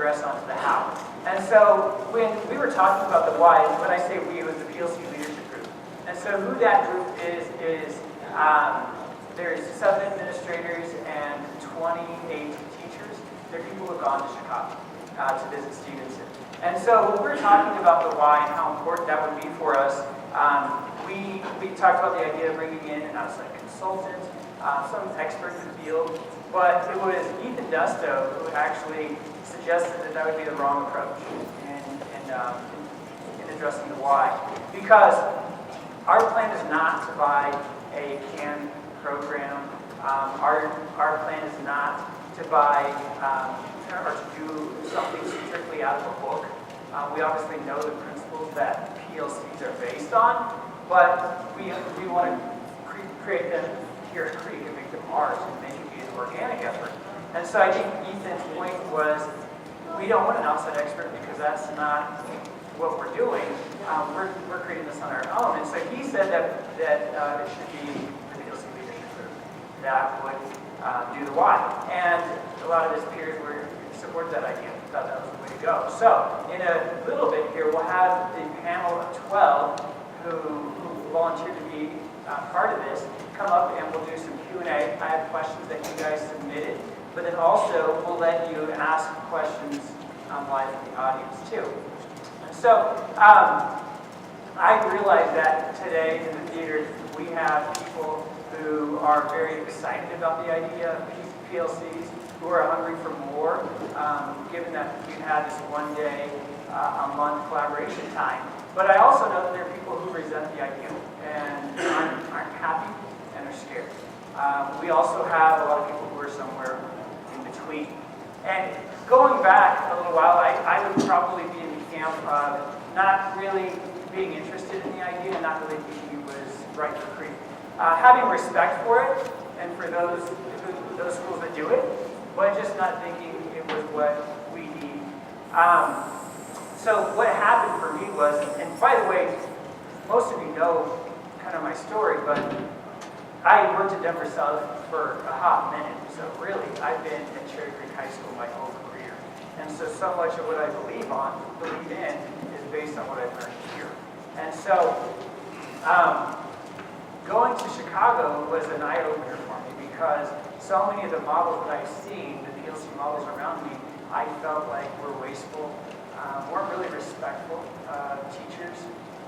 progress onto the how. And so when we were talking about the why, when I say we, it was the PLC leadership group. And so who that group is there's 7 administrators and 28 teachers. They're people who have gone to Chicago to visit Stevenson. And so when we're talking about the why and how important that would be for us, we talked about the idea of bringing in an outside consultant, some expert in the field, but it was Ethan Dusto who actually suggested that that would be the wrong approach in addressing the why. Because our plan is not to buy a canned program. Our plan is not to buy or to do something strictly out of a book. We obviously know the principles that PLCs are based on, but we want to create them here at Creek and make them ours and make it be an organic effort. And so I think Ethan's point was we don't want an outside expert because that's not what we're doing. We're creating this on our own. And so he said that it should be the PLC leadership group that would do the why. And a lot of his peers were supported that idea. Thought that was the way to go. So in a little bit here, we'll have the panel of 12 who volunteered to be part of this come up and we'll do some Q&A. I have questions that you guys submitted, but then also we'll let you ask questions live in the audience too. So I realize that today in the theater we have people who are very excited about the idea of PLCs, who are hungry for more, given that we've had this one day a month collaboration time. But I also know that there are people who resent the idea and aren't happy and are scared. We also have a lot of people who are somewhere in between. And going back a little while, I would probably be in the camp of not really being interested in the idea and not really thinking it was right for Creek. Having respect for it and for those schools that do it, but just not thinking it was what we need. So what happened for me was, and by the way, most of you know kind of my story, but I worked at Denver South for a hot minute. So really, I've been at Cherry Creek High School my whole career. And so much of what I believe in, is based on what I've learned here. And so going to Chicago was an eye-opener for me because so many of the models that I've seen, the PLC models around me, I felt like were wasteful, weren't really respectful teachers.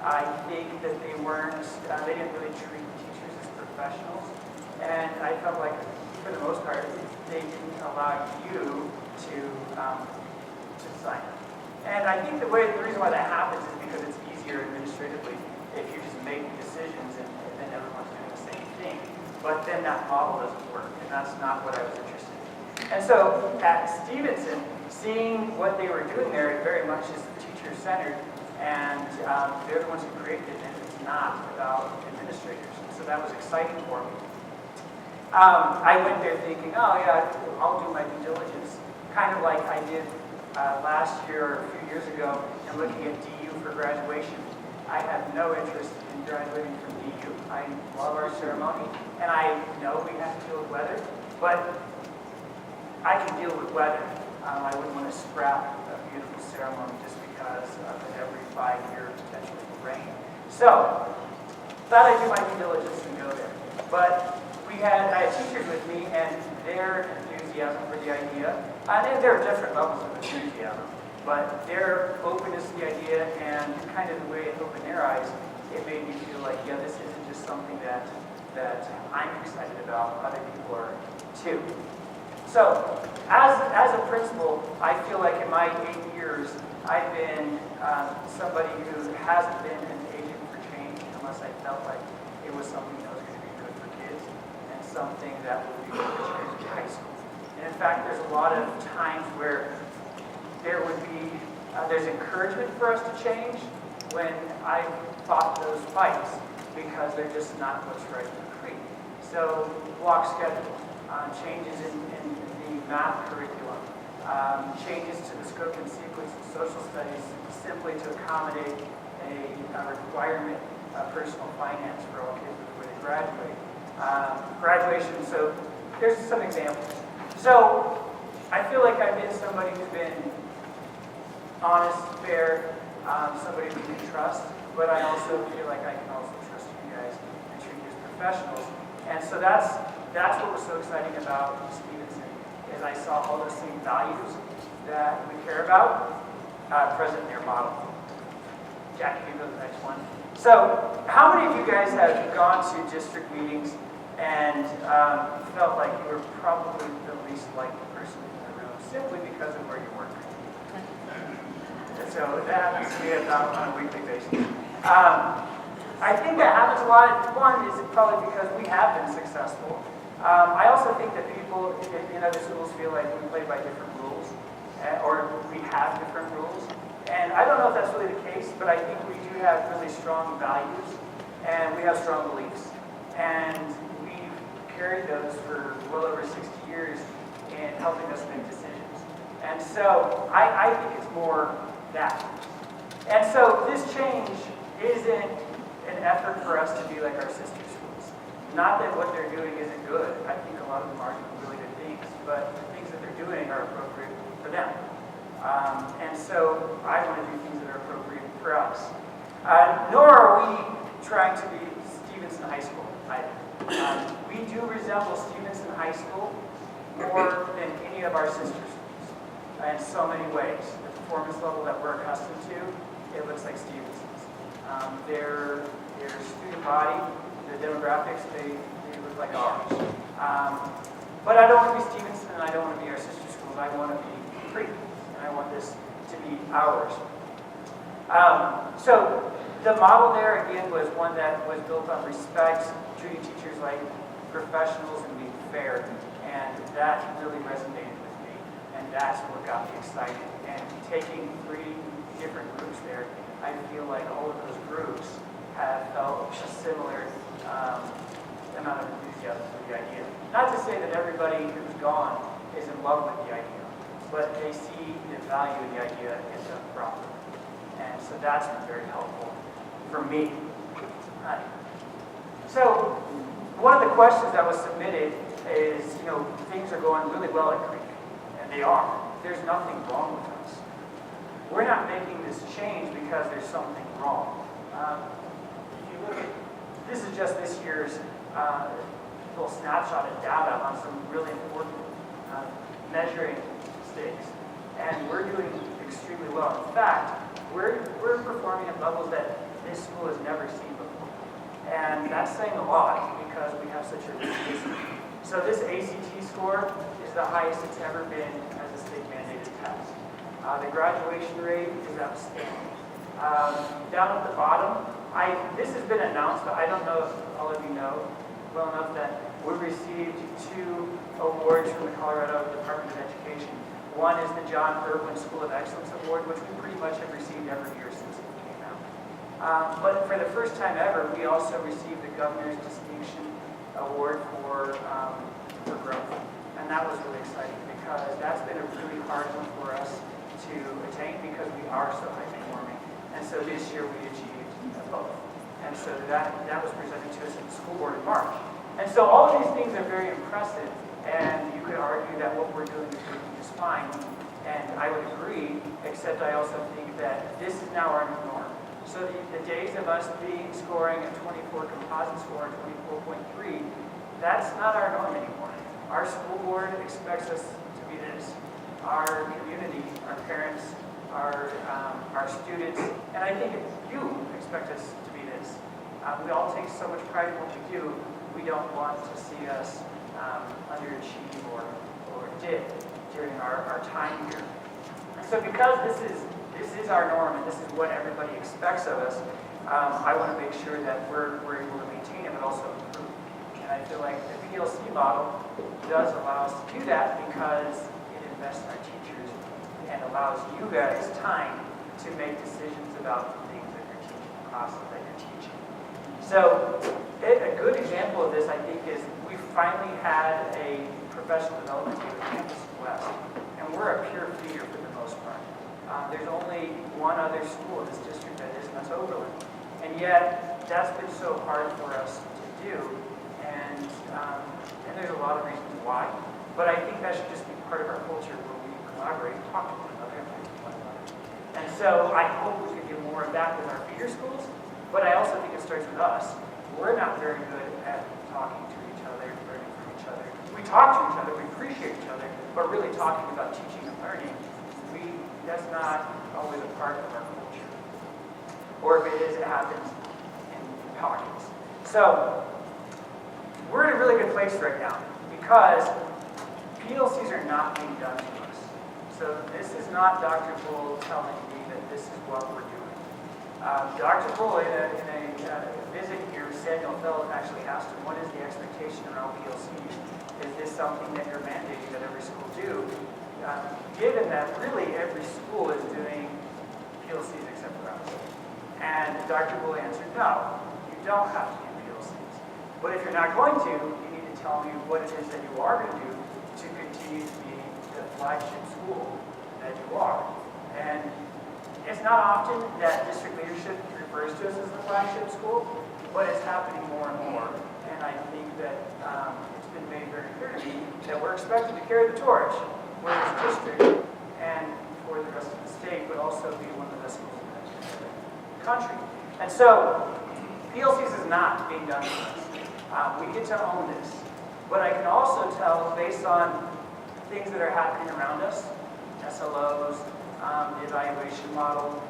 I think that they didn't really treat teachers as professionals. And I felt like, for the most part, they didn't allow you to sign up. And I think the reason why that happens is because it's easier administratively if you're just making decisions and then everyone's doing the same thing. But then that model doesn't work, and that's not what I was interested in. And so at Stevenson, seeing what they were doing there, it very much is teacher-centered, and they're the ones who created it, and it's not about administrators. So that was exciting for me. I went there thinking, oh yeah, I'll do my due diligence, kind of like I did last year or a few years ago and looking at DU for graduation. I have no interest in graduating from DU. I love our ceremony, and I know we have to deal with weather, but I can deal with weather. I wouldn't want to scrap a beautiful ceremony just because of every 5-year potentially rain. So, thought I'd do my due diligence and go there. But I had teachers with me, and their enthusiasm for the idea, and there are different levels of enthusiasm, but their openness to the idea and kind of the way it opened their eyes, it made me feel like, yeah, this isn't just something that I'm excited about, other people are too. So, as a principal, I feel like in my 8 years, I've been somebody who hasn't been an agent for change unless I felt like it was something that was going to be good for kids and something that would be good for Cherry Creek High School. And in fact, there's a lot of times where there's encouragement for us to change when I fought those fights because they're just not what's right for Creek. So block schedule, changes in the math curriculum, changes to the scope and sequence of social studies simply to accommodate a requirement of personal finance for all kids before they graduate. Graduation, so there's some examples. So I feel like I've been somebody who's been honest, fair, somebody we can trust, but I also feel like I can also trust you guys and treat you as professionals. And so that's what was so exciting about Stevenson, is I saw all those same values that we care about present in their model. Jack, you can go to the next one. So, how many of you guys have gone to district meetings and felt like you were probably the least liked person in the room simply because of where you work? So that happens to me about on a weekly basis. I think that happens a lot. One is probably because we have been successful. I also think that people in other schools feel like we play by different rules, or we have different rules. And I don't know if that's really the case, but I think we do have really strong values, and we have strong beliefs. And we've carried those for well over 60 years in helping us make decisions. And so I think it's more that. And so this change isn't an effort for us to be like our sister schools. Not that what they're doing isn't good. I think a lot of them are doing really good things, but the things that they're doing are appropriate for them. And so I want to do things that are appropriate for us. Nor are we trying to be Stevenson High School either. We do resemble Stevenson High School more than any of our sister schools in so many ways. The performance level that we're accustomed to, it looks like Stevenson's. Their student body, the demographics, they look like ours. But I don't want to be Stevenson, and I don't want to be our sister schools. I want to be free. I want this to be ours. So the model there, again, was one that was built on respect, treating teachers like professionals and being fair. And that really resonated with me. And that's what got me excited. And taking 3 different groups there, I feel like all of those groups have felt a similar amount of enthusiasm for the idea. Not to say that everybody who's gone is in love with the idea, but they see the value of the idea in the properly. And so that's been very helpful for me. So one of the questions that was submitted is, things are going really well at Creek, and they are. There's nothing wrong with us. We're not making this change because there's something wrong. If you look at, this is just this year's little snapshot of data on some really important measuring stakes, and we're doing extremely well. In fact, we're performing at levels that this school has never seen before, and that's saying a lot because we have such a rich history. So this ACT score is the highest it's ever been as a state-mandated test. The graduation rate is outstanding. Down at the bottom, this has been announced, but I don't know if all of you know well enough that we received 2 awards from the Colorado Department of Education. One is the John Irwin School of Excellence Award, which we pretty much have received every year since it came out. But for the first time ever, we also received the Governor's Distinction Award for growth. And that was really exciting because that's been a really hard one for us to attain because we are so high performing. And so this year we achieved both. And so that was presented to us at the school board in March. And so all of these things are very impressive, and you could argue that what we're doing is working just fine. And I would agree, except I also think that this is now our new norm. So the days of us scoring a 24 composite score and 24.3, that's not our norm anymore. Our school board expects us to be this. Our community, our parents, our students, and I think you expect us to be this. We all take so much pride in what we do. We don't want to see us underachieve or dip during our time here. And so because this is our norm and this is what everybody expects of us, I want to make sure that we're able to maintain it but also improve. And I feel like the PLC model does allow us to do that because it invests in our teachers and allows you guys time to make decisions about the things that you're teaching, the classes that you're teaching. So a good example of this, I think, is we finally had a professional development team at Campus West, and we're a pure feeder for the most part. There's only one other school in this district that is, and that's Oberlin. And yet, that's been so hard for us to do, and there's a lot of reasons why. But I think that should just be part of our culture where we collaborate, talk to one another, and so I hope we can do more of that with our feeder schools, but I also think it starts with us. We're not very good at talking to each other, learning from each other. We talk to each other, we appreciate each other, but really talking about teaching and learning, that's not always a part of our culture. Or if it is, it happens in pockets. So, we're in a really good place right now because PLCs are not being done to us. So this is not Dr. Bull telling me that this is what we're doing. Dr. Bull, in a visit here, Samuel Phillips actually asked him, what is the expectation around PLCs? Is this something that you're mandating that every school do? Given that really every school is doing PLCs except for us. And Dr. Bull answered, no, you don't have to do PLCs. But if you're not going to, you need to tell me what it is that you are going to do to continue to be the flagship school that you are. And it's not often that district leadership refers to us as the flagship school, but it's happening more and more. And I think that it's been made very clear to me that we're expected to carry the torch for this district and for the rest of the state, but also be one of the best schools in the country. And so, PLCs is not being done to us. We get to own this. But I can also tell, based on things that are happening around us, SLOs, the evaluation model,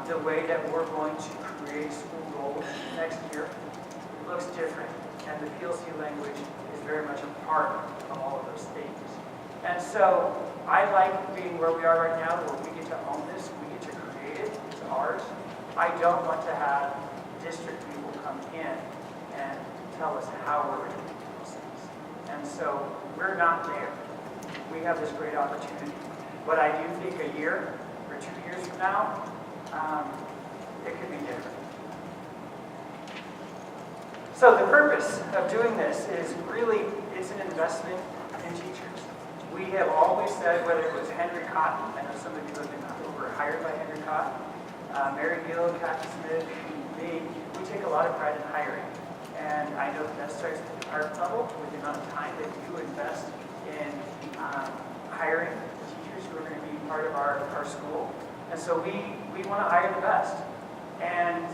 the way that we're going to create school goals next year, it looks different. And the PLC language is very much a part of all of those things. And so I like being where we are right now, where we get to own this, we get to create it, it's ours. I don't want to have district people come in and tell us how we're going to do PLCs. And so we're not there. We have this great opportunity. But I do think a year or 2 years from now, it could be different. So the purpose of doing this is really, it's an investment in teachers. We have always said, whether it was Henry Cotton, I know some of you have been hired by Henry Cotton, Mary Gill, Kathy Smith, me, we take a lot of pride in hiring. And I know that starts at the department level with the amount of time that you invest in hiring teachers who are going to be part of our school. And so we want to hire the best. And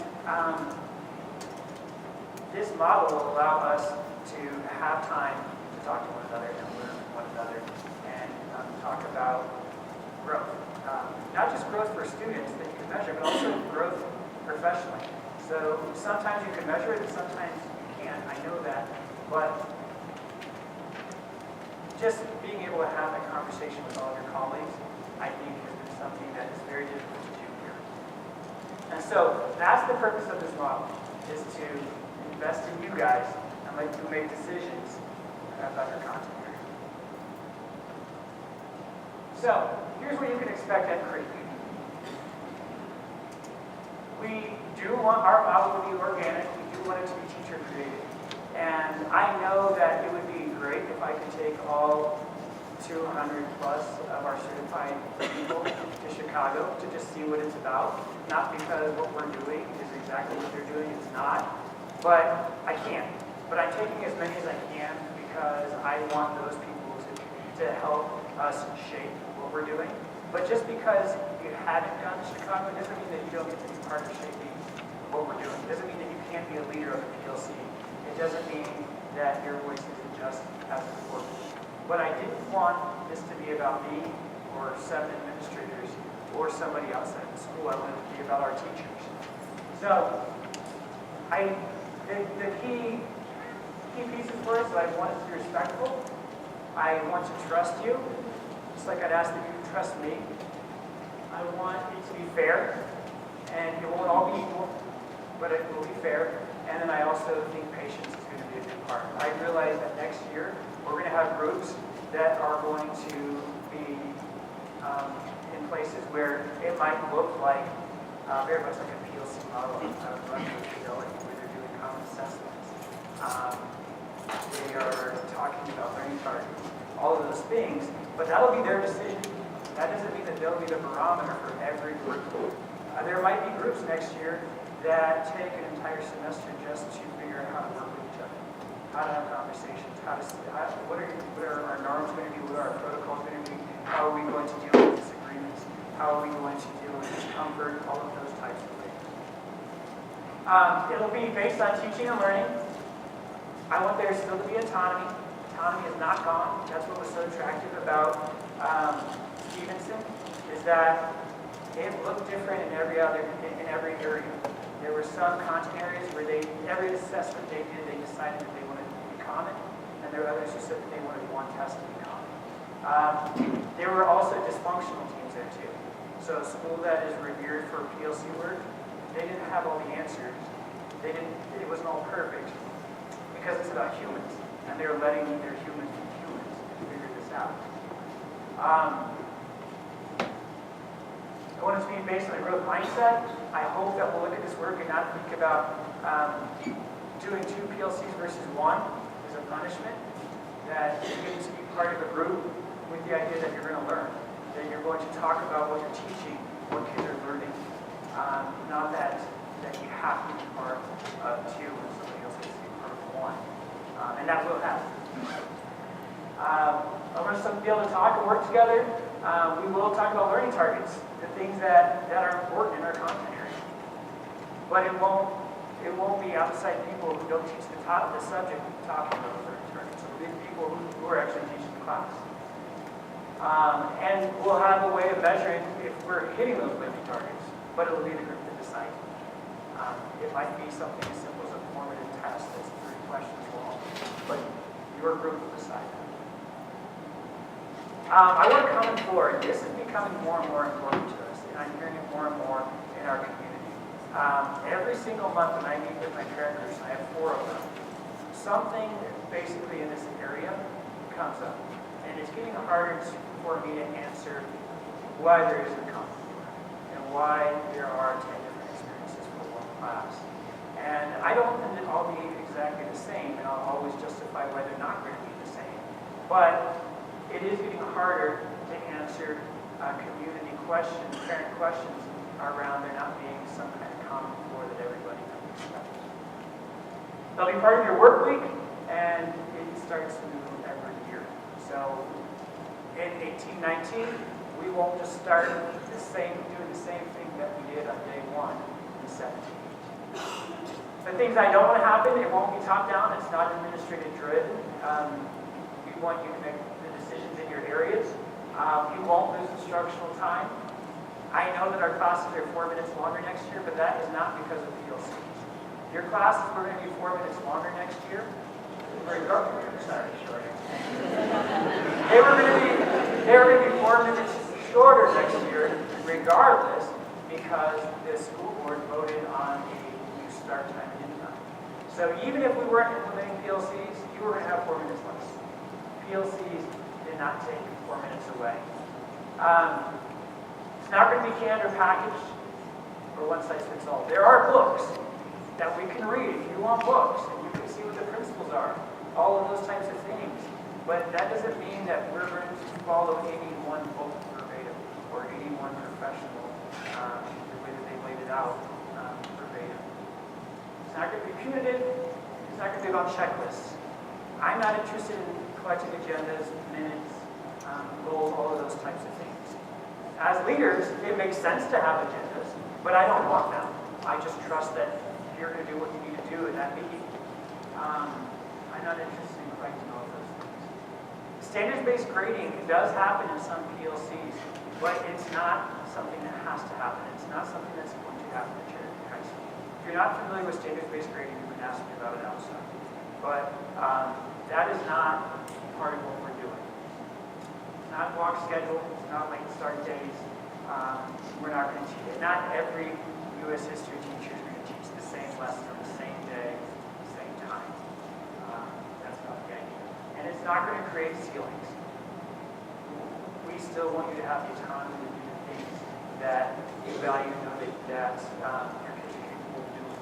this model will allow us to have time to talk to one another and learn from one another and talk about growth. Not just growth for students that you can measure, but also growth professionally. So sometimes you can measure it and sometimes you can't. I know that. But just being able to have that conversation with all of your colleagues, I think has been something that is very difficult to do here. And so that's the purpose of this model, is to invest in you guys and let you make decisions about your content. So here's what you can expect at Creek. We do want our model to be organic. We do want it to be teacher created. And I know that it would be great if I could take all 200 plus of our certified people to Chicago to just see what it's about. Not because what we're doing is exactly what they're doing, it's not. But I can't. But I'm taking as many as I can because I want those people to help us shape what we're doing. But just because you haven't gone to Chicago doesn't mean that you don't get to be part of shaping what we're doing. It doesn't mean that you can't be a leader of the PLC. It doesn't mean that your voice isn't just as important. But I didn't want this to be about me or 7 administrators or somebody outside the school. I wanted it to be about our teachers. So the key pieces for us, I want it to be respectful. I want to trust you, just like I'd ask that you trust me. I want it to be fair, and it won't all be equal, but it will be fair. And then I also think patience is going to be a big part. I realize that next year we're going to have groups that are going to be in places where it might look like very much like a PLC model of fidelity, where they're doing common assessments. They are talking about learning targets, all of those things, but that'll be their decision. That doesn't mean that they'll be the barometer for every group. There might be groups next year that take an entire semester just to figure out how to work with each other, how to have conversations, what are our norms going to be, what are our protocols going to be, how are we going to deal with disagreements. How are we going to deal with discomfort? All of those types of things. It'll be based on teaching and learning. I want there still to be autonomy. Autonomy is not gone. That's what was so attractive about Stevenson, is that it looked different in every area. There were some content areas where every assessment they did, they decided that they wanted it to be common, and there were others who said that they wanted one test to be common. There were also dysfunctional teams there too. So a school that is revered for PLC work, they didn't have all the answers. It wasn't all perfect because it's about humans, and they're letting their humans be humans figure this out. I want it to be based on a growth mindset. I hope that we'll look at this work and not think about doing 2 PLCs versus 1 as a punishment. That you get to be part of a group with the idea that you're going to learn, that you're going to talk about what you're teaching, what kids are learning, not that you have to be part of 2 and somebody else has to be part of 1. And that will happen. I want us to be able to talk and work together. We will talk about learning targets, the things that are important in our content area. But it won't be outside people who don't teach the subject talking about learning targets. It'll be people who are actually teaching the class. And we'll have a way of measuring if we're hitting those learning targets, but it'll be the group that decides. It might be something as simple as a formative test that's 3 questions long, but your group will decide that. I want to come forward. This is becoming more and more important to us, and I'm hearing it more and more in our community. Every single month when I meet with my parent groups, I have 4 of them, something basically in this area comes up. And it's getting harder for me to answer why there isn't common core and why there are 10 different experiences for one class. And I don't want them to all be exactly the same, and I'll always justify why they're not going to be the same. But it is getting harder to answer community questions, parent questions around there not being some kind of common core that everybody understands. They'll be part of your work week, and it starts new every year. So in 1819, we won't just start doing the same thing that we did on day 1 in 17. The things I don't want to happen, it won't be top down. It's not administrative driven. We want you to make the decisions in your areas. You won't lose instructional time. I know that our classes are 4 minutes longer next year, but that is not because of PLCs. Your classes were going to be 4 minutes longer next year. They were going to be 4 minutes shorter next year, regardless, because the school board voted on a new start time and end time. So even if we weren't implementing PLCs, you were going to have 4 minutes less. PLCs did not take 4 minutes away. It's not going to be canned or packaged or one size fits all. There are books that we can read if you want books, and you can see what the principles are, all of those types of things. But that doesn't mean that we're going to follow any one book verbatim or any one professional the way that they laid it out verbatim. It's not going to be punitive. It's not going to be about checklists. I'm not interested in collecting agendas, minutes, goals, all of those types of things. As leaders, it makes sense to have agendas, but I don't want them. I just trust that you're going to do what you need to do in that meeting. I'm not interested in collecting all of those things. Standards-based grading does happen in some PLCs, but it's not something that has to happen. It's not something that's going to happen at Cherokee High School. If you're not familiar with standards-based grading, you can ask me about it outside. But that is not part of what we're doing. It's not block schedule. It's not late start days. We're not going to teach it. Not every U.S. history teacher is going to teach the same lesson on the same day, same time. That's not the idea. And it's not going to create ceilings. We still want you to have the autonomy to do the things that you value and know that your kids are capable of doing.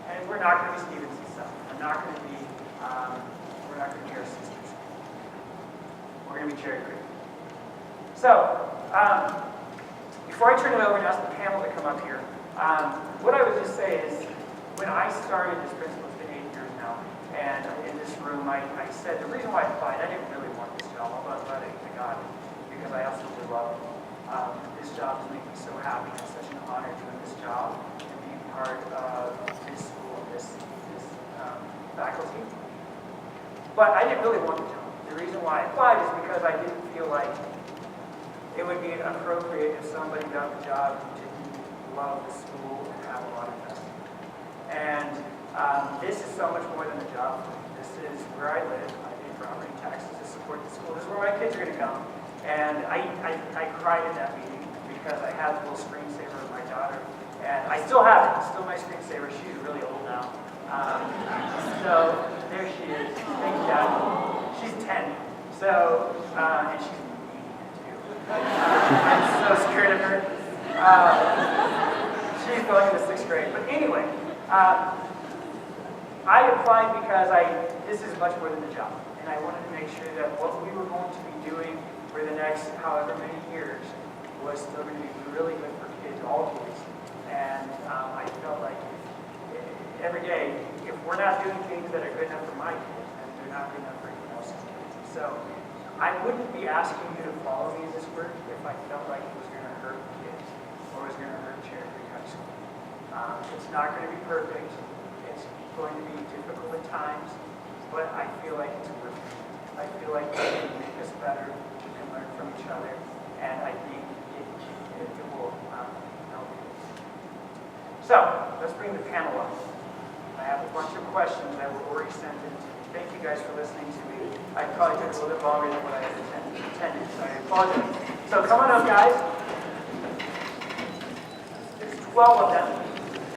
And we're not going to be Stevenson stuff. We're not going to be our sisters. We're going to be Cherry Creek. So, before I turn it over and ask the panel to come up here, what I would just say is, when I started this principal, it's been 8 years now, and in this room, I said the reason why I applied, I didn't really want this job, although I got it because I absolutely love it. This job has made me so happy. It's such an honor doing this job and being part of this school, this faculty. But I didn't really want the job. The reason why I applied is because I didn't feel like it would be appropriate if somebody got the job who didn't love the school and have a lot of investment. And this is so much more than a job for me. This is where I live. I pay property taxes to support the school. This is where my kids are going to come. And I cried in that meeting because I had the little screensaver of my daughter. And I still have it. It's still my screensaver. She's really old now. So there she is. Thank you, Dad. She's 10. So, and she's mean too. I'm so scared of her. She's going to the 6th grade. But anyway, I applied because this is much more than a job. And I wanted to make sure that what we were going to be doing for the next however many years was still going to be really good for kids, all kids. And I felt like every day, if we're not doing things that are good enough for my kids, then they're not good enough for anyone else's kids. So I wouldn't be asking you to follow me in this work if I felt like it was going to hurt kids or was going to hurt Cherry Creek High School. It's not going to be perfect. It's going to be difficult at times, but I feel like it's worth it. I feel like it can make us better. We can learn from each other, and I think it will help kids. So let's bring the panel up. I have a bunch of questions that were already sent in to me. Thank you guys for listening to me. I probably took a little bit longer than what I had intended, so I apologize. So come on up, guys. There's 12 of them.